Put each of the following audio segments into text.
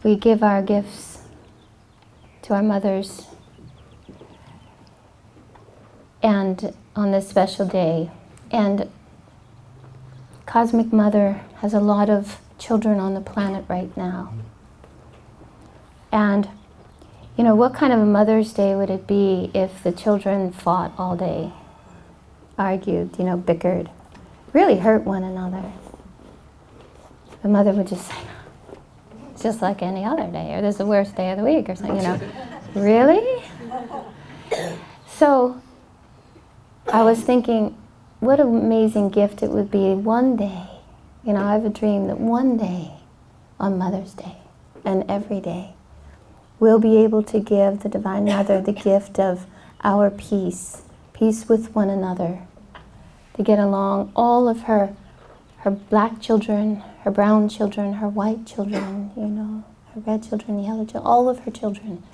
we give our gifts to our mothers, and on this special day. And Cosmic Mother has a lot of children on the planet right now. And, you know, what kind of a Mother's Day would it be if the children fought all day, argued, you know, bickered, really hurt one another? The mother would just say, it's just like any other day, or this is the worst day of the week, or something, you know. Really? So I was thinking, what an amazing gift it would be one day. You know, I have a dream that one day on Mother's Day and every day we'll be able to give the Divine Mother the gift of our peace, peace with one another, to get along. All of her black children, her brown children, her white children, you know, her red children, yellow children, all of her children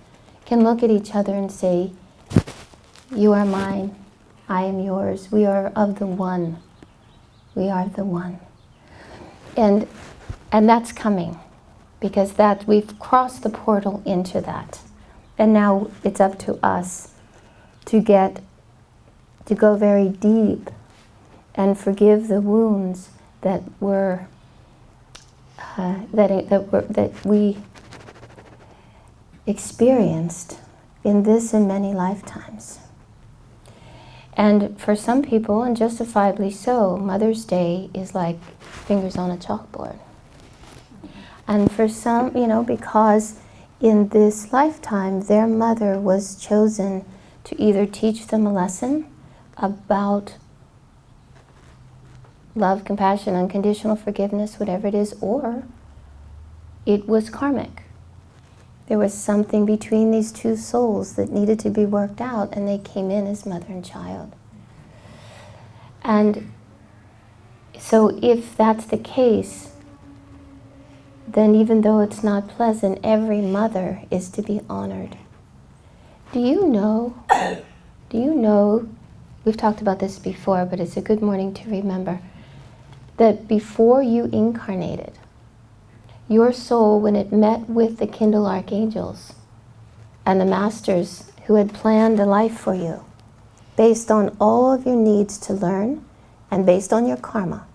can look at each other and say, you are mine, I am yours, we are of the one, we are the one. And that's coming, because that we've crossed the portal into that. And now it's up to us to go very deep and forgive the wounds that were that we experienced in this and many lifetimes. And for some people, and justifiably so, Mother's Day is like fingers on a chalkboard. And for some, you know, because in this lifetime, their mother was chosen to either teach them a lesson about love, compassion, unconditional forgiveness, whatever it is, or it was karmic. There was something between these two souls that needed to be worked out, and they came in as mother and child. And so if that's the case, then even though it's not pleasant, every mother is to be honored. Do you know, we've talked about this before, but it's a good morning to remember, that before you incarnated, your soul, when it met with the Kindle Archangels and the Masters who had planned a life for you, based on all of your needs to learn and based on your karma,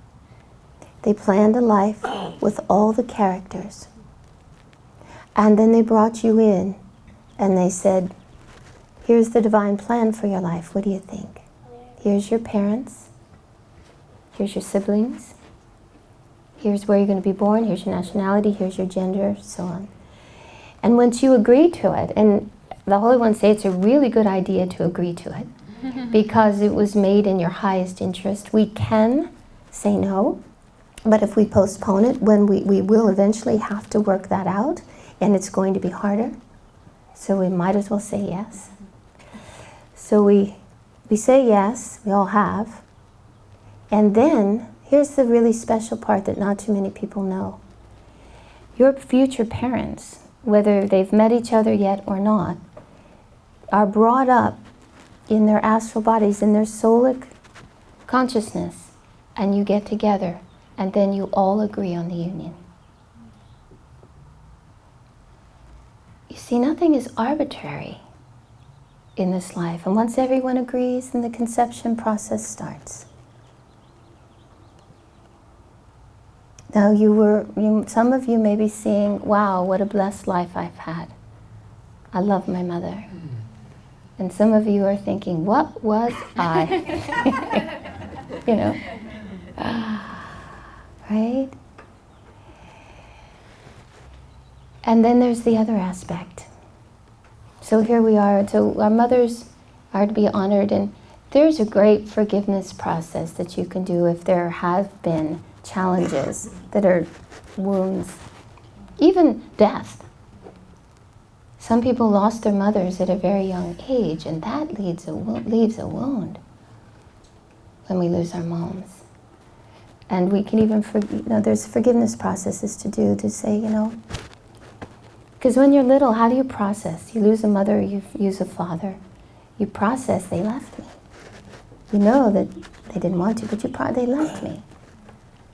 they planned a life with all the characters. And then they brought you in and they said, here's the divine plan for your life. What do you think? Here's your parents. Here's your siblings. Here's where you're going to be born. Here's your nationality. Here's your gender, so on. And once you agree to it, and the Holy Ones say it's a really good idea to agree to it because it was made in your highest interest. We can say no, but if we postpone it, when we will eventually have to work that out, and it's going to be harder. So we might as well say yes. So we say yes, we all have. And then, here's the really special part that not too many people know. Your future parents, whether they've met each other yet or not, are brought up in their astral bodies, in their soulic consciousness, and you get together, and then you all agree on the union. You see, nothing is arbitrary in this life, and once everyone agrees, then the conception process starts. Now some of you may be saying, wow, what a blessed life I've had. I love my mother. And some of you are thinking, what was I? You know, right? And then there's the other aspect. So here we are. So our mothers are to be honored, and there's a great forgiveness process that you can do if there have been challenges that are wounds, even death. Some people lost their mothers at a very young age, and that leaves a wound when we lose our moms. And we can even, there's forgiveness processes to do, to say, because when you're little, how do you process? You lose a mother, you lose a father. You process, they left me. You know that they didn't want to, but they left me.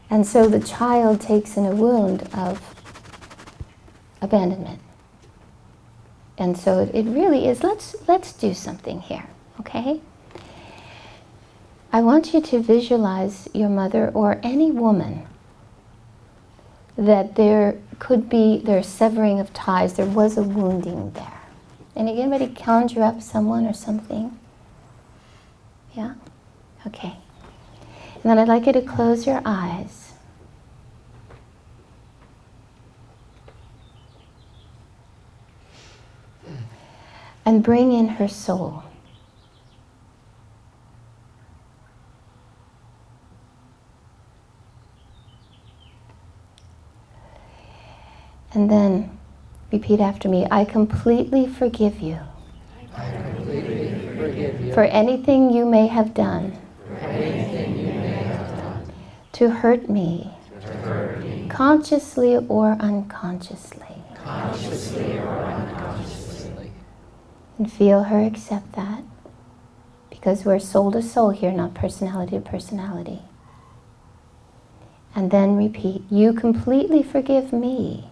And so the child takes in a wound of abandonment. And so it really is, let's do something here, okay? I want you to visualize your mother or any woman that there's severing of ties, there was a wounding there. And anybody conjure up someone or something? Yeah? Okay. And then I'd like you to close your eyes. And bring in her soul. And then repeat after me. I completely forgive you. I completely forgive you. For anything you may have done. For anything you may have done. To hurt me. To hurt me. Consciously or unconsciously. Consciously or unconsciously. And feel her accept that. Because we're soul to soul here, not personality to personality. And then repeat. You completely forgive me.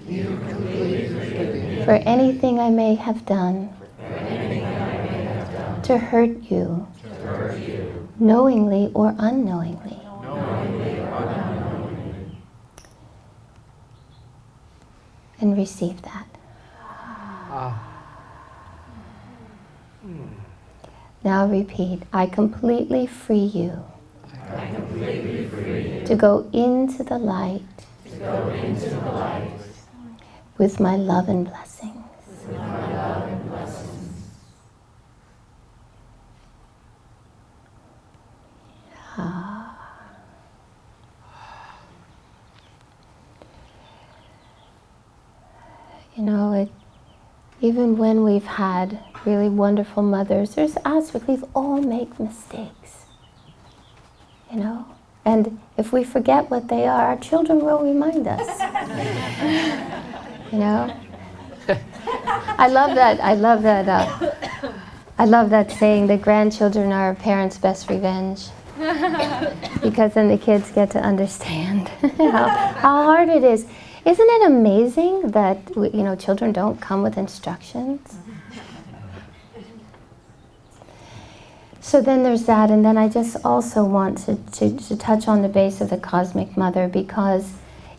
You completely forgive me. For anything I may have done. For anything I may have done. To hurt you. To hurt you. Knowingly or unknowingly. Knowingly or unknowingly. And receive that. Now repeat. I completely free you. I completely free you. To go into the light. To go into the light. With my love and blessings. With my love and blessings. You know, even when we've had really wonderful mothers, there's aspects, we all make mistakes. You know? And if we forget what they are, our children will remind us. You know? I love that saying that grandchildren are grandparents' best revenge. Because then the kids get to understand how hard it is. Isn't it amazing that children don't come with instructions? So then there's that, and then I just also want to touch on the base of the Cosmic Mother, because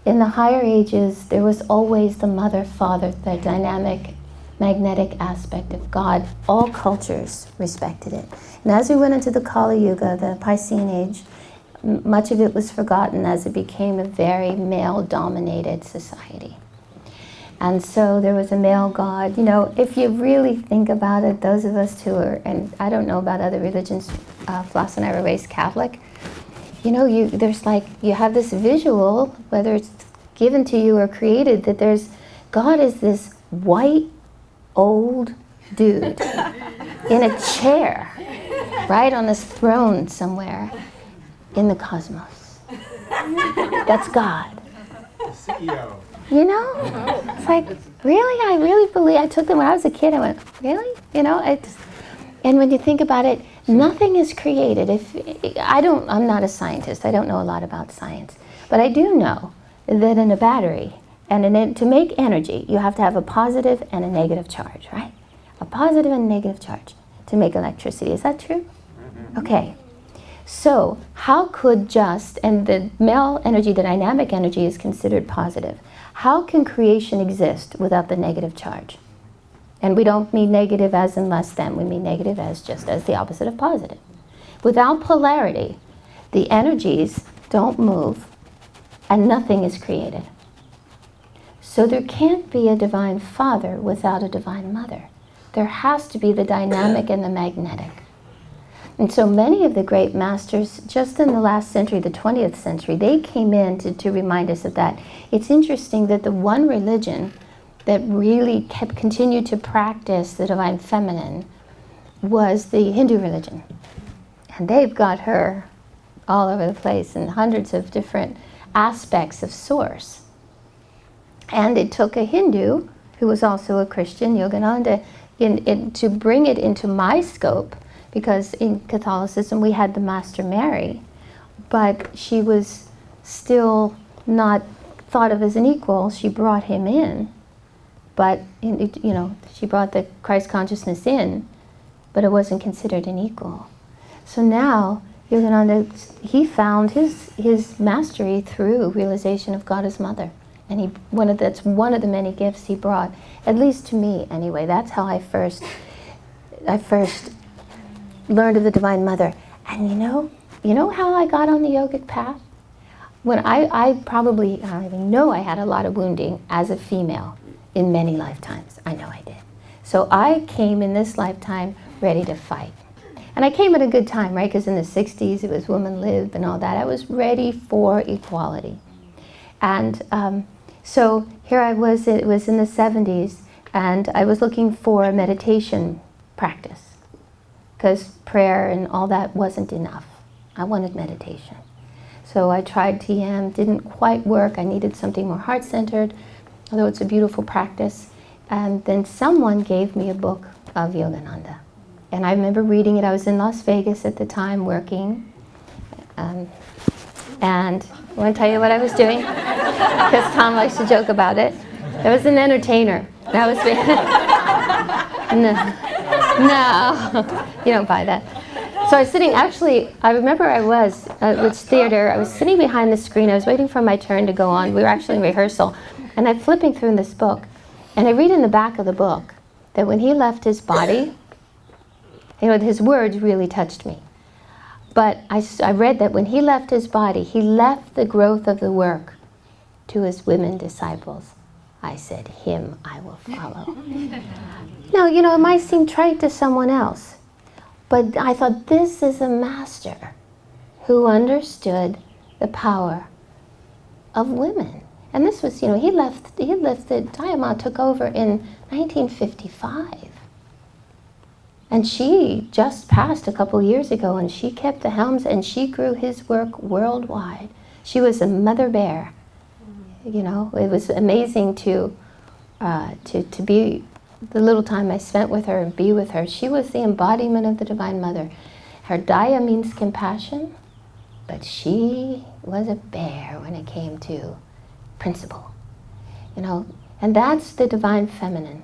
in the higher ages there was always the mother-father, the dynamic, magnetic aspect of God. All cultures respected it. And as we went into the Kali Yuga, the Piscean Age, much of it was forgotten as it became a very male-dominated society. And so there was a male god. You know, if you really think about it, those of us who are, and I don't know about other religions, Floss and I were raised Catholic, you know, you have this visual, whether it's given to you or created, that God is this white, old dude in a chair, right on this throne somewhere in the cosmos. That's God. The CEO. You know? It's like, really? I really believe, I took them when I was a kid, I went, really? You know, and when you think about it, nothing is created. I'm not a scientist, I don't know a lot about science, but I do know that in a battery, and to make energy, you have to have a positive and a negative charge, right? A positive and a negative charge to make electricity. Is that true? Okay. So how could and the male energy, the dynamic energy, is considered positive. How can creation exist without the negative charge? And we don't mean negative as in less than, we mean negative as just as the opposite of positive. Without polarity, the energies don't move and nothing is created. So there can't be a divine father without a divine mother. There has to be the dynamic and the magnetic. And so many of the great masters, just in the last century, the 20th century, they came in to remind us of that. It's interesting that the one religion that really continued to practice the divine feminine was the Hindu religion. And they've got her all over the place in hundreds of different aspects of source. And it took a Hindu, who was also a Christian, Yogananda, to bring it into my scope, because in Catholicism we had the Master Mary, but she was still not thought of as an equal. She brought him in but she brought the Christ consciousness in, but it wasn't considered an equal. So now Yogananda, he found his mastery through realization of God as Mother, and that's one of the many gifts he brought, at least to me anyway. That's how I first learned of the Divine Mother. And you know how I got on the yogic path? When I know I had a lot of wounding as a female in many lifetimes. I know I did. So I came in this lifetime ready to fight. And I came at a good time, right? Because in the 60s, it was women live and all that. I was ready for equality. And so here I was, it was in the 70s, and I was looking for a meditation practice, because prayer and all that wasn't enough. I wanted meditation. So I tried TM, didn't quite work. I needed something more heart-centered, although it's a beautiful practice. And then someone gave me a book of Yogananda. And I remember reading it. I was in Las Vegas at the time working. And I want to tell you what I was doing, because Tom likes to joke about it. I was an entertainer. That was no, you don't buy that. So I was sitting, actually, I remember I was at which theater. I was sitting behind the screen. I was waiting for my turn to go on. We were actually in rehearsal. And I'm flipping through this book. And I read in the back of the book that when he left his body, his words really touched me. But I read that when he left his body, he left the growth of the work to his women disciples. I said, him I will follow. Now, it might seem trite to someone else, but I thought, this is a master who understood the power of women. And this was, he left the Dayama took over in 1955. And she just passed a couple years ago, and she kept the helms, and she grew his work worldwide. She was a mother bear. It was amazing to be, the little time I spent with her and be with her. She was the embodiment of the Divine Mother. Her Daya means compassion, but she was a bear when it came to principle. And that's the Divine Feminine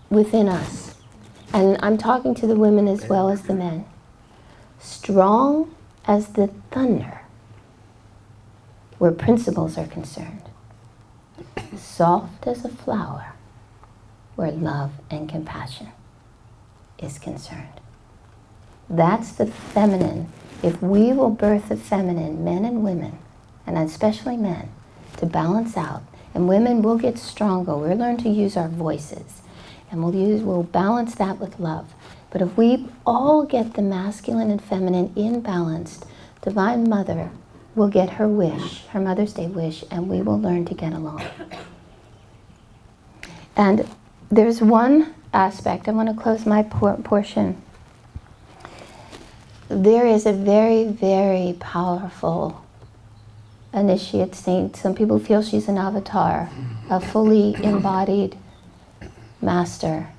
within us. And I'm talking to the women as well as the men. Strong as the thunder where principles are concerned. Soft as a flower where love and compassion is concerned. That's the feminine. If we will birth the feminine, men and women, and especially men, to balance out, and women will get stronger. We'll learn to use our voices. And we'll balance that with love. But if we all get the masculine and feminine in balance, Divine Mother will get her wish, her Mother's Day wish, and we will learn to get along. And there's one aspect, I want to close my portion. There is a very, very powerful initiate saint. Some people feel she's an avatar, a fully embodied master,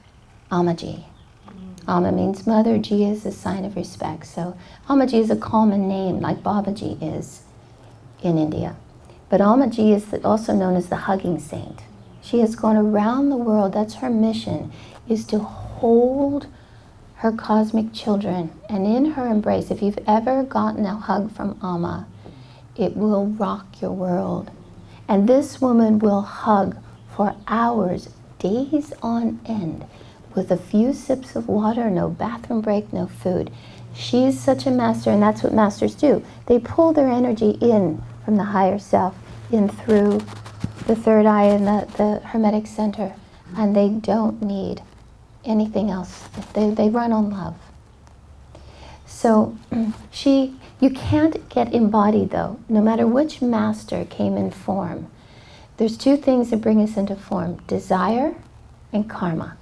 Amaji. Ama means mother, Ji is a sign of respect. So Amaji is a common name, like Babaji is in India. But Amaji is also known as the hugging saint. She has gone around the world. That's her mission, is to hold her cosmic children. And in her embrace, if you've ever gotten a hug from Ama, it will rock your world. And this woman will hug for hours, days on end, with a few sips of water, no bathroom break, no food. She's such a master, and that's what masters do. They pull their energy in from the higher self, in through the third eye and the hermetic center, and they don't need anything else. They run on love. So you can't get embodied though, no matter which master came in form. There's two things that bring us into form: desire and karma.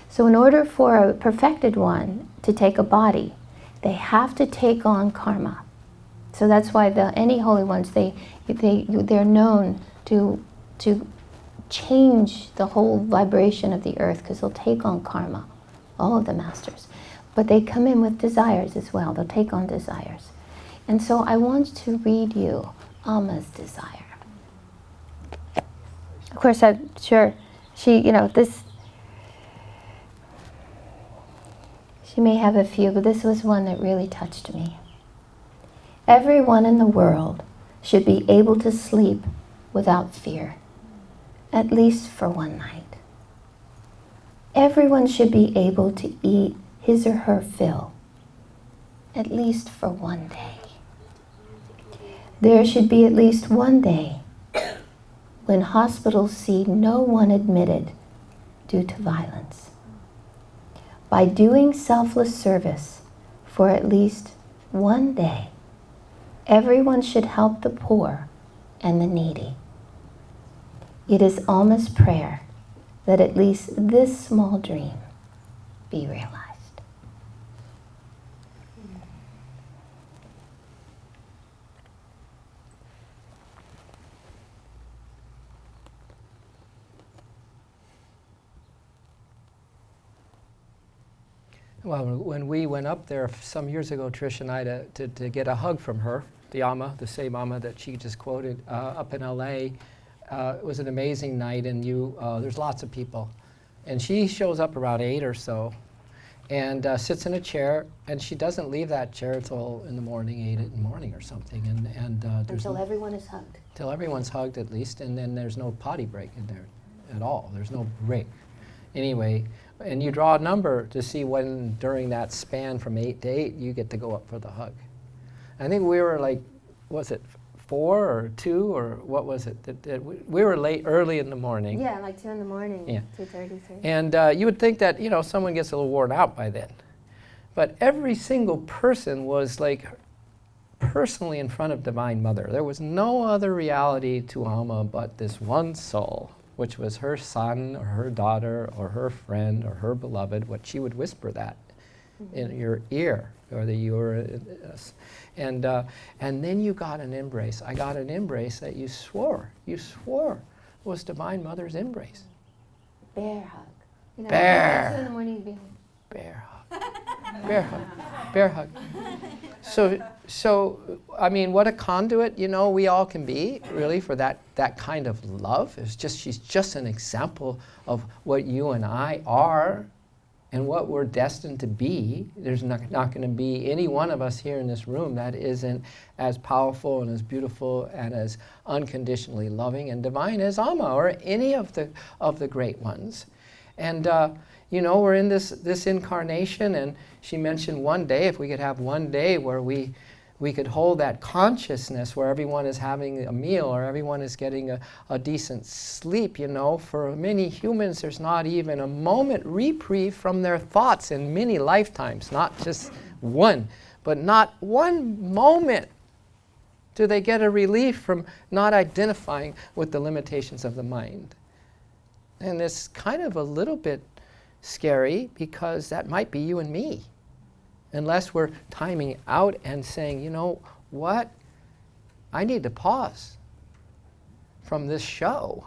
So in order for a perfected one to take a body, they have to take on karma. So that's why any holy ones, they're known to change the whole vibration of the earth, because they'll take on karma, all of the masters. But they come in with desires as well. They'll take on desires. And so I want to read you Ama's desire. Of course, I'm sure She may have a few, but this was one that really touched me. Everyone in the world should be able to sleep without fear, at least for one night. Everyone should be able to eat his or her fill, at least for one day. There should be at least one day when hospitals see no one admitted due to violence. By doing selfless service for at least one day, everyone should help the poor and the needy. It is Alma's prayer that at least this small dream be realized. Well, when we went up there some years ago, Trish and I, to get a hug from her, the Amma, the same Amma that she just quoted, up in LA, it was an amazing night, and there's lots of people. And she shows up around 8 or so, and sits in a chair, and she doesn't leave that chair till in the morning, 8 in the morning or something. Until everyone is hugged. Till everyone's hugged at least, and then there's no potty break in there at all. There's no break. Anyway, and you draw a number to see when during that span from 8 to 8 you get to go up for the hug. I think we were like, was it 4 or 2 or what was it? We were late, early in the morning. Yeah, like 2 in the morning, Yeah. 2:30. And you would think that, someone gets a little worn out by then. But every single person was like personally in front of Divine Mother. There was no other reality to Alma but this one soul, which was her son or her daughter or her friend or her beloved, what she would whisper that in your ear, or that you were us. And then you got an embrace. I got an embrace that you swore was Divine Mother's embrace. Bear hug. Bear. 2 in the morning, you'd be home. Bear hug. Bear hug. Bear hug. So I mean, what a conduit, we all can be, really, for that kind of love. She's just an example of what you and I are and what we're destined to be. There's not going to be any one of us here in this room that isn't as powerful and as beautiful and as unconditionally loving and divine as Alma or any of the great ones. And we're in this incarnation, and she mentioned one day, if we could have one day where we could hold that consciousness where everyone is having a meal or everyone is getting a decent sleep. For many humans, there's not even a moment reprieve from their thoughts in many lifetimes, not just one, but not one moment do they get a relief from not identifying with the limitations of the mind. And it's kind of a little bit scary because that might be you and me. Unless we're timing out and saying, you know what, I need to pause from this show.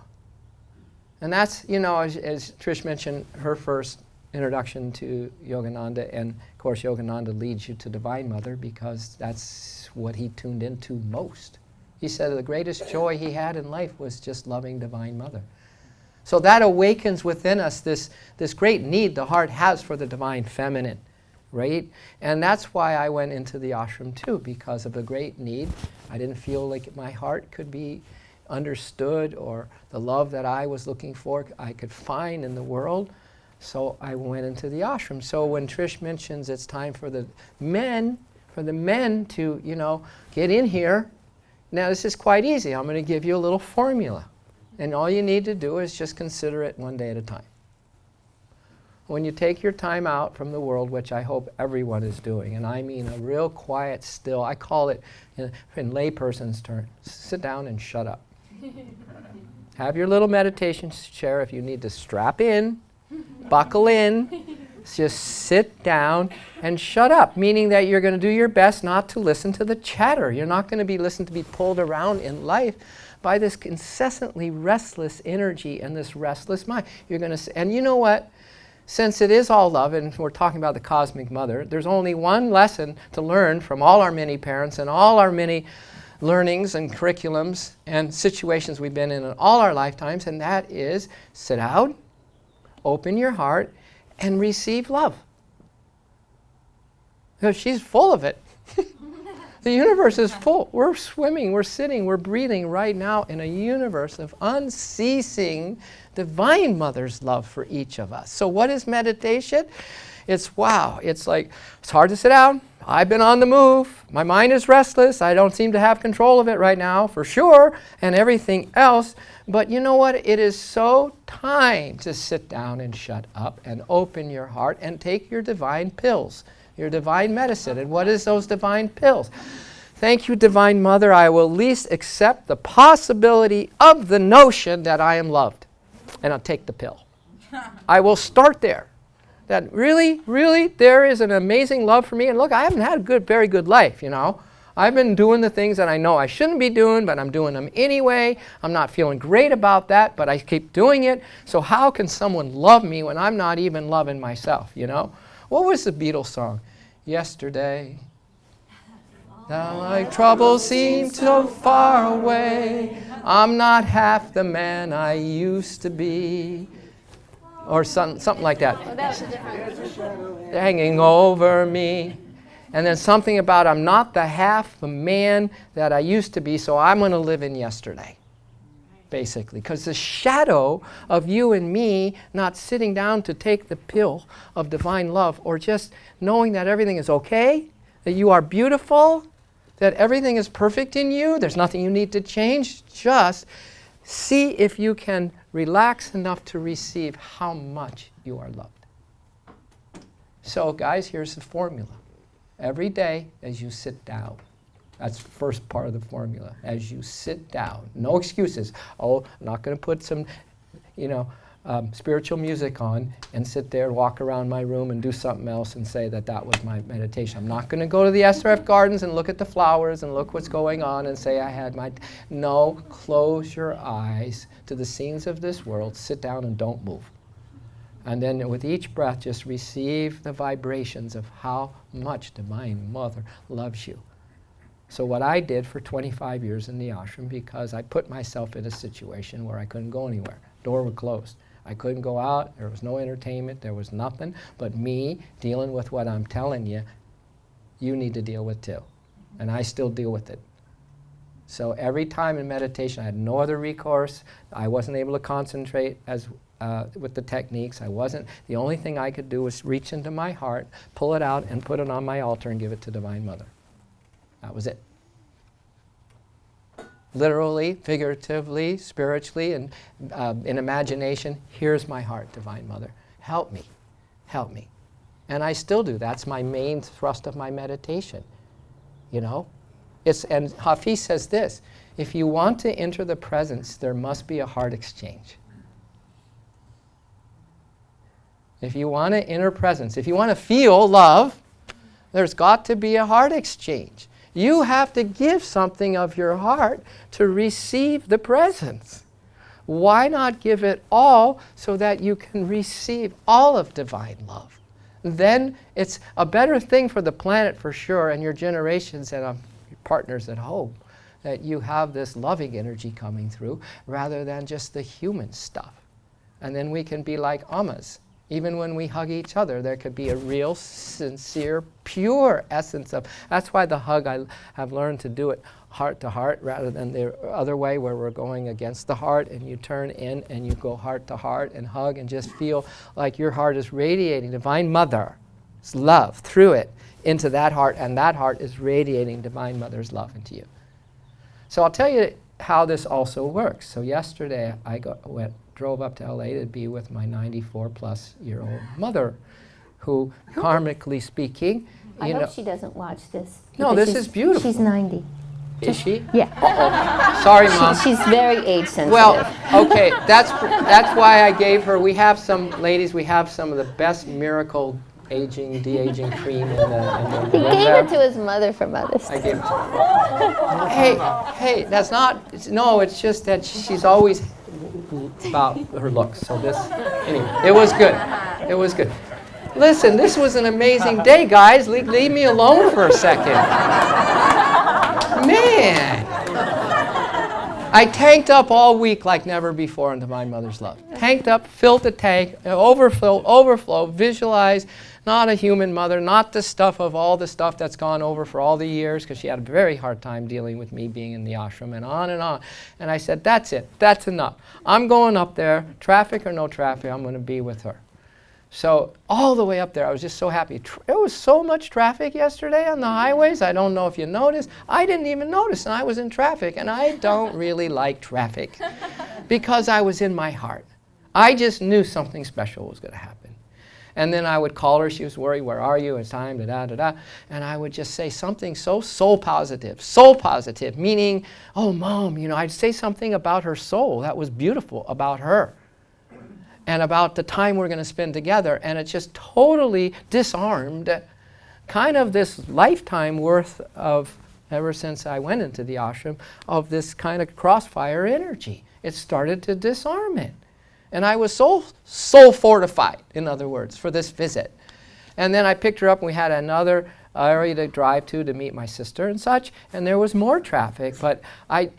And that's, as Trish mentioned, her first introduction to Yogananda, and of course Yogananda leads you to Divine Mother because that's what he tuned into most. He said the greatest joy he had in life was just loving Divine Mother. So that awakens within us this great need the heart has for the Divine Feminine. Right? And that's why I went into the ashram too, because of the great need. I didn't feel like my heart could be understood, or the love that I was looking for I could find in the world. So I went into the ashram. So when Trish mentions it's time for the men to, get in here, now this is quite easy. I'm going to give you a little formula. And all you need to do is just consider it one day at a time. When you take your time out from the world, which I hope everyone is doing, and I mean a real quiet, still, I call it, in layperson's term, sit down and shut up. Have your little meditation chair. If you need to strap in, buckle in, just sit down and shut up, meaning that you're going to do your best not to listen to the chatter. You're not going to be listened to be pulled around in life by this incessantly restless energy and this restless mind. You're going to, and you know what? Since it is all love, and we're talking about the Cosmic Mother, there's only one lesson to learn from all our many parents and all our many learnings and curriculums and situations we've been in all our lifetimes, and that is sit out, open your heart and receive love. Because she's full of it. The universe is full. We're swimming, we're sitting, we're breathing right now in a universe of unceasing Divine Mother's love for each of us. So what is meditation? It's wow. It's like, it's hard to sit down. I've been on the move. My mind is restless. I don't seem to have control of it right now, for sure, and everything else. But you know what? It is so time to sit down and shut up and open your heart and take your divine pills, your divine medicine. And what is those divine pills? Thank you, Divine Mother. I will at least accept the possibility of the notion that I am loved. And I'll take the pill. I will start there. That really, really, there is an amazing love for me. And look, I haven't had a very good life, you know. I've been doing the things that I know I shouldn't be doing, but I'm doing them anyway. I'm not feeling great about that, but I keep doing it. So how can someone love me when I'm not even loving myself, you know? What was the Beatles song? Yesterday, now my troubles seem so far away. I'm not half the man I used to be. Or something like that. Oh, that was a different. Hanging over me. And then something about I'm not the half the man that I used to be, so I'm going to live in yesterday. Basically. Because the shadow of you and me not sitting down to take the pill of divine love, or just knowing that everything is okay, that you are beautiful, that everything is perfect in you, there's nothing you need to change, just see if you can relax enough to receive how much you are loved. So guys, here's the formula. Every day as you sit down, that's the first part of the formula. As you sit down, no excuses. Oh, I'm not going to put some, spiritual music on and sit there and walk around my room and do something else and say that that was my meditation. I'm not going to go to the SRF Gardens and look at the flowers and look what's going on and say I had my... No, close your eyes to the scenes of this world, sit down and don't move. And then with each breath, just receive the vibrations of how much Divine Mother loves you. So what I did for 25 years in the ashram, because I put myself in a situation where I couldn't go anywhere. Door was closed. I couldn't go out. There was no entertainment. There was nothing but me dealing with what I'm telling you, you need to deal with too. And I still deal with it. So every time in meditation, I had no other recourse. I wasn't able to concentrate as with the techniques. The only thing I could do was reach into my heart, pull it out, and put it on my altar and give it to Divine Mother. That was it. Literally, figuratively, spiritually, and in imagination, here's my heart, Divine Mother. Help me. Help me. And I still do. That's my main thrust of my meditation. You know? And Hafiz says this, if you want to enter the presence, there must be a heart exchange. If you want to enter presence, if you want to feel love, there's got to be a heart exchange. You have to give something of your heart to receive the presence. Why not give it all so that you can receive all of divine love? Then it's a better thing for the planet for sure, and your generations and your partners at home, that you have this loving energy coming through rather than just the human stuff. And then we can be like Ammas. Even when we hug each other, there could be a real, sincere, pure essence of... That's why the hug, I have learned to do it heart to heart rather than the other way where we're going against the heart and you turn in and you go heart to heart and hug and just feel like your heart is radiating Divine Mother's love through it into that heart, and that heart is radiating Divine Mother's love into you. So I'll tell you how this also works. So yesterday I drove up to LA to be with my 94-plus-year-old mother, who, karmically speaking, I hope she doesn't watch this. No, this is beautiful. She's 90. Is she? Yeah. Uh-oh. Sorry, Mom. She's very age sensitive. Well, okay, that's why I gave her, we have some of the best miracle de-aging cream in the He room gave there. it to his mother for Mother's I Day. gave it to her. Hey, that's not, it's just that she's always about her looks. So anyway, it was good. It was good. Listen, this was an amazing day, guys. Leave me alone for a second. Man. I tanked up all week like never before in Divine Mother's love. Tanked up, filled the tank, overflow, visualize, not a human mother, not the stuff of all the stuff that's gone over for all the years, because she had a very hard time dealing with me being in the ashram and on and on. And I said, that's it, that's enough. I'm going up there, traffic or no traffic, I'm going to be with her. So all the way up there, I was just so happy. There was so much traffic yesterday on the highways. I don't know if you noticed. I didn't even notice, and I was in traffic. And I don't really like traffic because I was in my heart. I just knew something special was going to happen. And then I would call her. She was worried, where are you? It's time, da-da-da-da. And I would just say something so soul positive, meaning, oh, Mom, you know, I'd say something about her soul that was beautiful about her. And about the time we're going to spend together, and it just totally disarmed kind of this lifetime worth of, ever since I went into the ashram, of this kind of crossfire energy. It started to disarm it. And I was so fortified, in other words, for this visit. And then I picked her up, and we had another area to drive to meet my sister and such, and there was more traffic, but I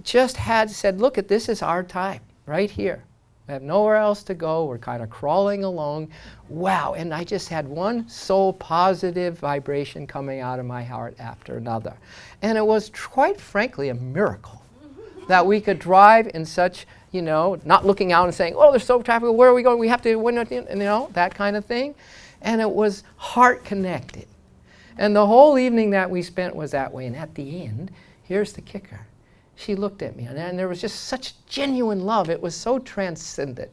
just had said, look, this is our time, right here. I have nowhere else to go. We're kind of crawling along. Wow. And I just had one soul positive vibration coming out of my heart after another. And it was quite frankly a miracle that we could drive in such, you know, not looking out and saying, oh, there's so traffic. Where are we going? We have to, you know, that kind of thing. And it was heart connected. And the whole evening that we spent was that way. And at the end, here's the kicker. She looked at me, and there was just such genuine love. It was so transcendent.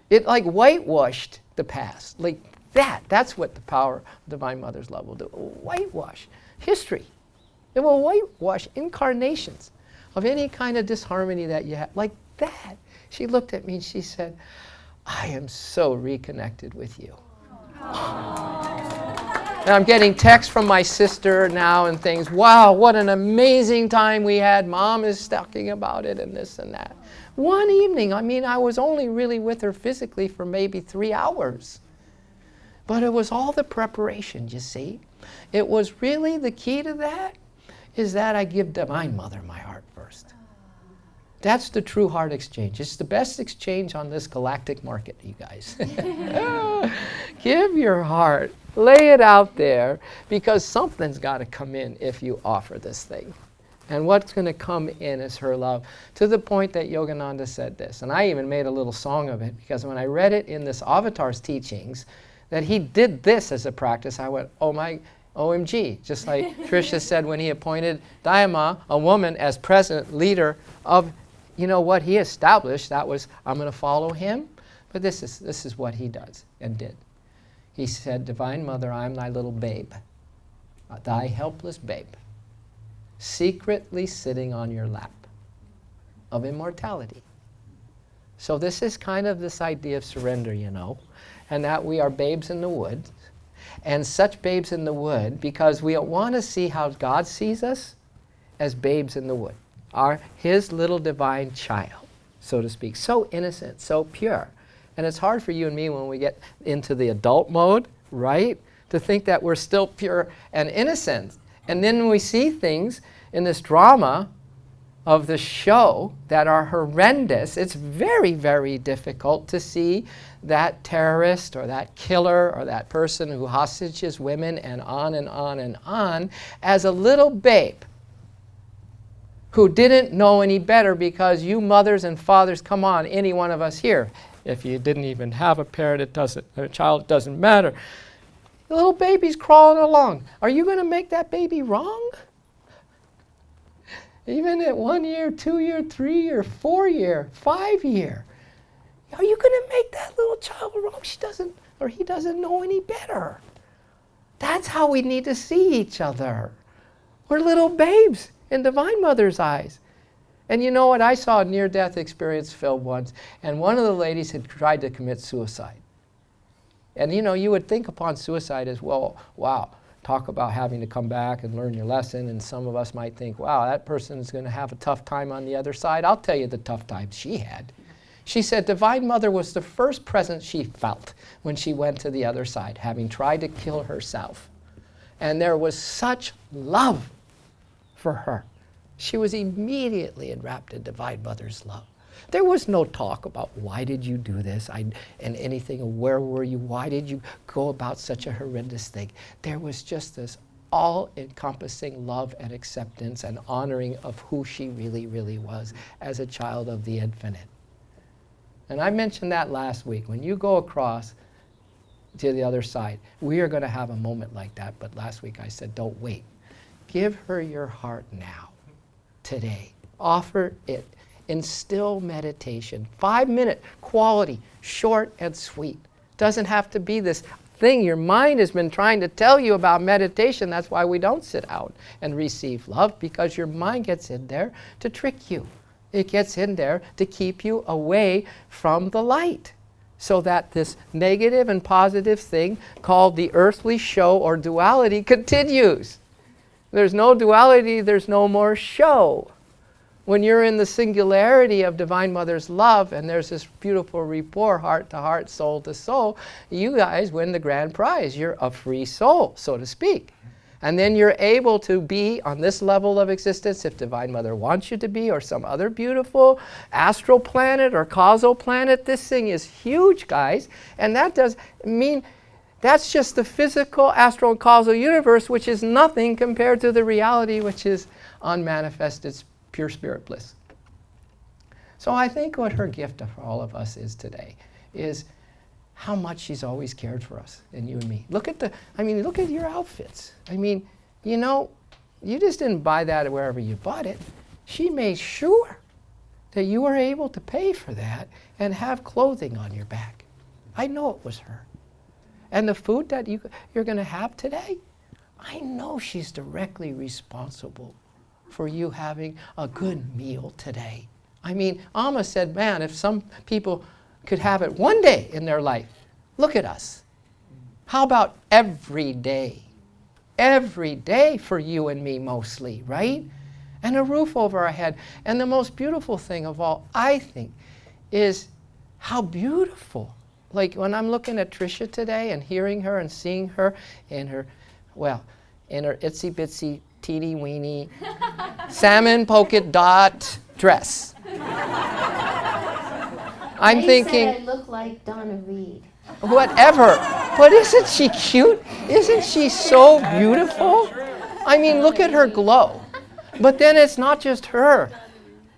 It like whitewashed the past. Like that. That's what the power of Divine Mother's love will do. Whitewash history. It will whitewash incarnations of any kind of disharmony that you have. Like that. She looked at me and she said, I am so reconnected with you. And I'm getting texts from my sister now and things. Wow, what an amazing time we had. Mom is talking about it and this and that. One evening, I mean, I was only really with her physically for maybe 3 hours. But it was all the preparation, you see. It was really the key to that is that I give Divine Mother my heart first. That's the true heart exchange. It's the best exchange on this galactic market, you guys. Give your heart. Lay it out there, because something's got to come in if you offer this thing. And what's going to come in is her love, to the point that Yogananda said this. And I even made a little song of it, because when I read it in this Avatar's teachings, that he did this as a practice, I went, oh my, OMG. Just like Tricia said when he appointed Dhyama, a woman, as president, leader of, you know, what he established. That was, I'm going to follow him. But this is what he does and did. He said, Divine Mother, I am thy little babe, thy helpless babe, secretly sitting on your lap of immortality. So this is kind of this idea of surrender, you know, and that we are babes in the wood, and such babes in the wood because we want to see how God sees us as babes in the wood, his little divine child, so to speak, so innocent, so pure. And it's hard for you and me when we get into the adult mode, right? To think that we're still pure and innocent. And then when we see things in this drama of the show that are horrendous, it's very, very difficult to see that terrorist or that killer or that person who hostages women and on and on and on as a little babe who didn't know any better, because you mothers and fathers, come on, any one of us here, if you didn't even have a parent, a child, it doesn't matter. The little baby's crawling along. Are you going to make that baby wrong? Even at 1 year, 2 year, 3 year, 4 year, 5 year. Are you going to make that little child wrong? She doesn't, or he doesn't know any better. That's how we need to see each other. We're little babes in Divine Mother's eyes. And you know what? I saw a near-death experience film once, and one of the ladies had tried to commit suicide. And you know, you would think upon suicide as, well, wow, talk about having to come back and learn your lesson, and some of us might think, wow, that person is going to have a tough time on the other side. I'll tell you the tough times she had. She said Divine Mother was the first presence she felt when she went to the other side, having tried to kill herself. And there was such love for her. She was immediately enwrapped in Divine Mother's love. There was no talk about why did you do this and anything, where were you, why did you go about such a horrendous thing. There was just this all-encompassing love and acceptance and honoring of who she really, really was as a child of the infinite. And I mentioned that last week. When you go across to the other side, we are going to have a moment like that. But last week I said, don't wait. Give her your heart now, today. Offer it. Instill meditation. 5-minute quality, short and sweet. Doesn't have to be this thing your mind has been trying to tell you about meditation. That's why we don't sit out and receive love, because your mind gets in there to trick you. It gets in there to keep you away from the light, so that this negative and positive thing called the earthly show or duality continues. There's no duality, there's no more show. When you're in the singularity of Divine Mother's love and there's this beautiful rapport, heart to heart, soul to soul, you guys win the grand prize. You're a free soul, so to speak. And then you're able to be on this level of existence if Divine Mother wants you to be, or some other beautiful astral planet or causal planet. This thing is huge, guys. And that does mean that's just the physical, astral, and causal universe, which is nothing compared to the reality which is unmanifested pure spirit bliss. So I think what her gift for all of us is today is how much she's always cared for us and you and me. Look at your outfits. I mean, you know, you just didn't buy that wherever you bought it. She made sure that you were able to pay for that and have clothing on your back. I know it was her. And the food that you're going to have today, I know she's directly responsible for you having a good meal today. I mean, Amma said, man, if some people could have it one day in their life, look at us. How about every day? Every day for you and me mostly, right? And a roof over our head. And the most beautiful thing of all, I think, is how beautiful. Like when I'm looking at Tricia today and hearing her and seeing her in her itsy bitsy teeny weeny salmon polka dot dress. I'm thinking, said I look like Donna Reed. Whatever. But isn't she cute? Isn't she so beautiful? I mean, look at her glow. But then it's not just her.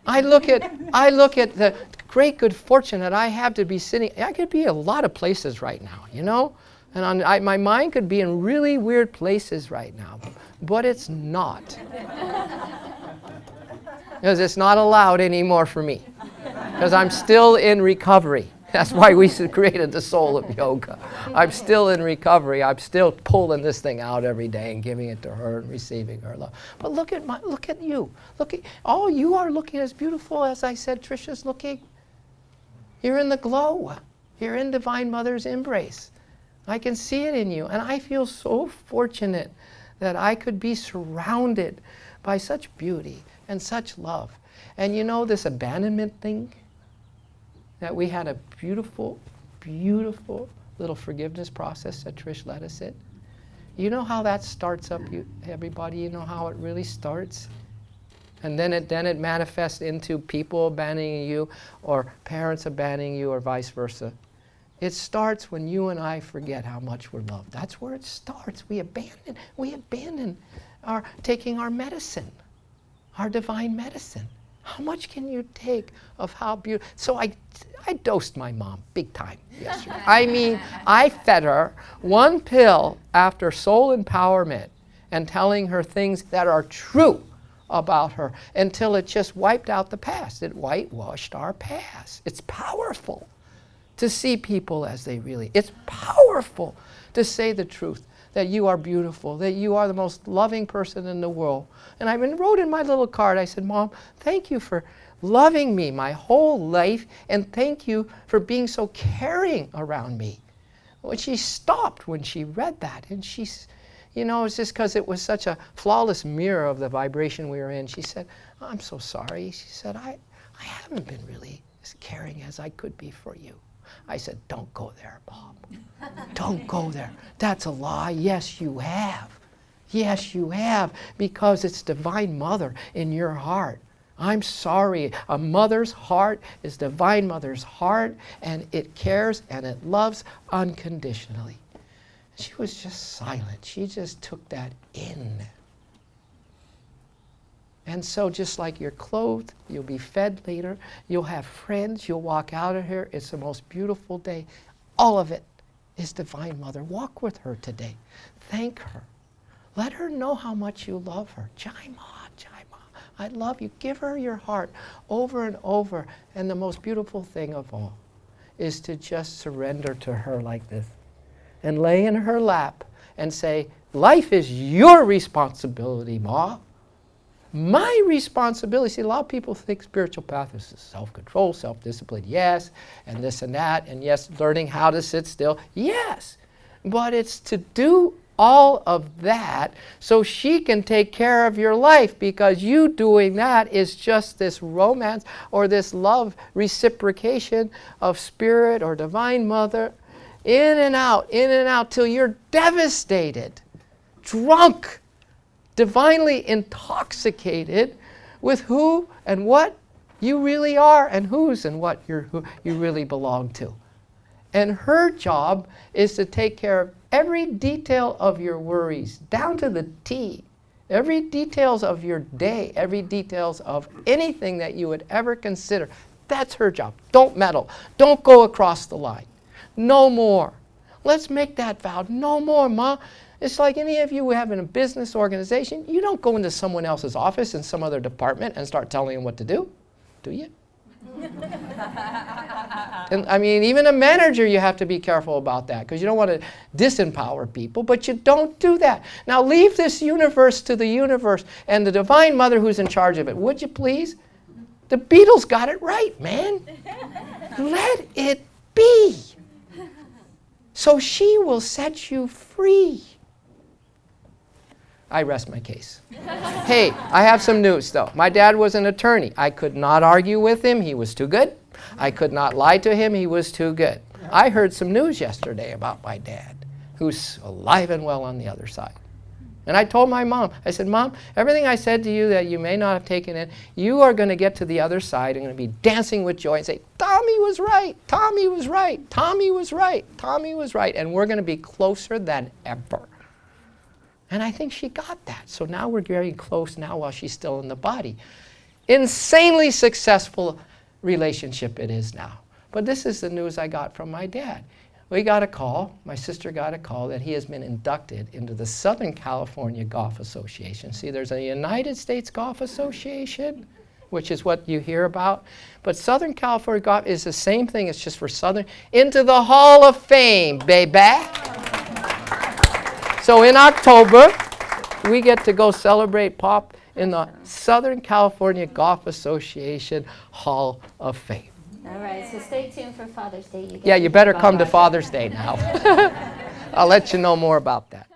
I look at the great good fortune that I have to be sitting. I could be a lot of places right now, you know? And my mind could be in really weird places right now. But it's not. Because it's not allowed anymore for me. Because I'm still in recovery. That's why we created the Soul of Yoga. I'm still in recovery. I'm still pulling this thing out every day and giving it to her and receiving her love. But look at you. Oh, you are looking as beautiful as I said Trisha's looking. You're in the glow. You're in Divine Mother's embrace. I can see it in you. And I feel so fortunate that I could be surrounded by such beauty and such love. And you know this abandonment thing? That we had a beautiful, beautiful little forgiveness process that Trish led us in. You know how that starts up, everybody? You know how it really starts? And then it manifests into people abandoning you or parents abandoning you or vice versa. It starts when you and I forget how much we're loved. That's where it starts. We abandon taking our medicine, our divine medicine. How much can you take of how beautiful? So I dosed my mom big time yesterday. I mean, I fed her one pill after soul empowerment and telling her things that are true about her until it just wiped out the past. It whitewashed our past. It's powerful to see people as they really. It's powerful to say the truth, that you are beautiful, that you are the most loving person in the world. And I wrote in my little card, I said, Mom, thank you for loving me my whole life, and thank you for being so caring around me. Well, she stopped when she read that, and she's, you know, it's just because it was such a flawless mirror of the vibration we were in. She said, I'm so sorry. She said, I haven't been really as caring as I could be for you. I said, don't go there, Mom. Don't go there. That's a lie. Yes, you have. Yes, you have, because it's Divine Mother in your heart. I'm sorry. A mother's heart is Divine Mother's heart, and it cares and it loves unconditionally. She was just silent. She just took that in. And so just like you're clothed, you'll be fed later, you'll have friends, you'll walk out of here, it's the most beautiful day. All of it is Divine Mother. Walk with her today. Thank her. Let her know how much you love her. Jai Ma, Jai Ma, I love you. Give her your heart over and over. And the most beautiful thing of all is to just surrender to her like this and lay in her lap and say, life is your responsibility, Ma. My responsibility. See, a lot of people think spiritual path is self-control, self-discipline, yes, and this and that, and yes, learning how to sit still, yes. But it's to do all of that so she can take care of your life, because you doing that is just this romance or this love reciprocation of Spirit or Divine Mother, in and out, till you're devastated, drunk, divinely intoxicated with who and what you really are and whose and what who you really belong to. And her job is to take care of every detail of your worries, down to the T. Every details of your day, every details of anything that you would ever consider. That's her job. Don't meddle. Don't go across the line. No more. Let's make that vow. No more, Ma. It's like any of you who have in a business organization, you don't go into someone else's office in some other department and start telling them what to do you? And I mean, even a manager, you have to be careful about that, because you don't want to disempower people, but you don't do that. Now leave this universe to the universe and the Divine Mother who's in charge of it, would you please? The Beatles got it right, man. Let it be. So she will set you free. I rest my case. Hey, I have some news though. My dad was an attorney. I could not argue with him. He was too good. I could not lie to him. He was too good. I heard some news yesterday about my dad, who's alive and well on the other side. And I told my mom, I said, Mom, everything I said to you that you may not have taken in, you are going to get to the other side and going to be dancing with joy and say, Tommy was right, Tommy was right, Tommy was right, Tommy was right. And we're going to be closer than ever. And I think she got that. So now we're very close now while she's still in the body. Insanely successful relationship it is now. But this is the news I got from my dad. We got a call, my sister got a call, that he has been inducted into the Southern California Golf Association. See, there's a United States Golf Association, which is what you hear about. But Southern California Golf is the same thing, it's just for Southern, into the Hall of Fame, baby. So in October, we get to go celebrate Pop in the Southern California Golf Association Hall of Fame. All right, so stay tuned for Father's Day. Yeah, you better come to Father's Day now. I'll let you know more about that.